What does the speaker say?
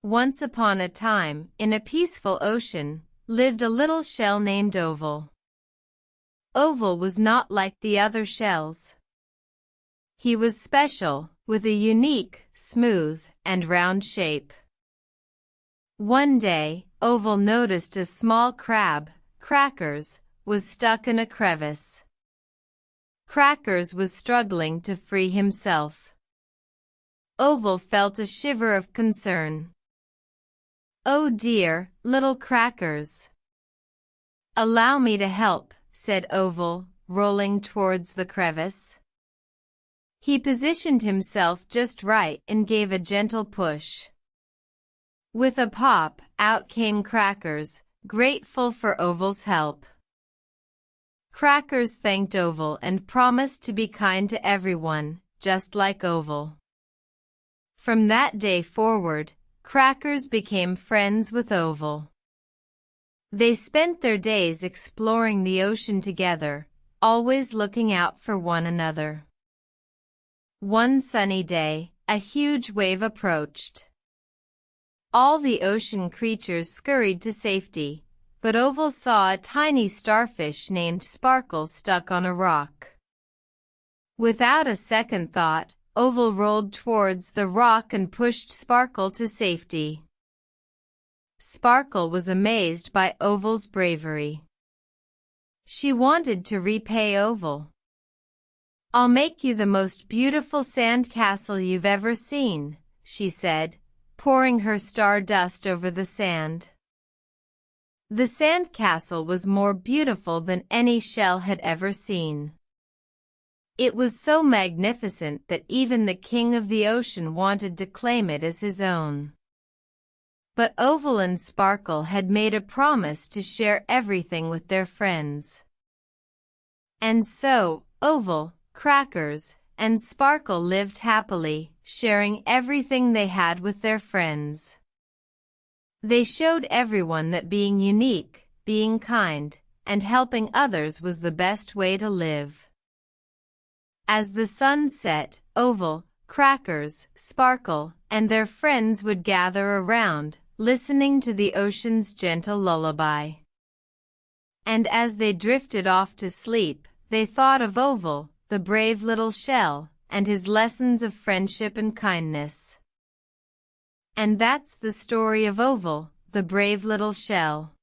Once upon a time, in a peaceful ocean, lived a little shell named Oval. Oval was not like the other shells. He was special, with a unique, smooth, and round shape. One day, Oval noticed a small crab, Crackers, was stuck in a crevice. Crackers was struggling to free himself. Oval felt a shiver of concern. "Oh dear, little Crackers." "Allow me to help," said Oval, rolling towards the crevice. He positioned himself just right and gave a gentle push. With a pop, out came Crackers, grateful for Oval's help. Crackers thanked Oval and promised to be kind to everyone, just like Oval. From that day forward, Crackers became friends with Oval. They spent their days exploring the ocean together, always looking out for one another. One sunny day, a huge wave approached. All the ocean creatures scurried to safety, but Oval saw a tiny starfish named Sparkle stuck on a rock. Without a second thought, Oval rolled towards the rock and pushed Sparkle to safety. Sparkle was amazed by Oval's bravery. She wanted to repay Oval. "I'll make you the most beautiful sand castle you've ever seen," she said, pouring her star dust over the sand. The sand castle was more beautiful than any shell had ever seen. It was so magnificent that even the king of the ocean wanted to claim it as his own. But Oval and Sparkle had made a promise to share everything with their friends. And so, Oval, Crackers, and Sparkle lived happily, sharing everything they had with their friends. They showed everyone that being unique, being kind, and helping others was the best way to live. As the sun set, Oval, Crackers, Sparkle, and their friends would gather around, listening to the ocean's gentle lullaby. And as they drifted off to sleep, they thought of Oval, the brave little shell, and his lessons of friendship and kindness. And that's the story of Oval, the brave little shell.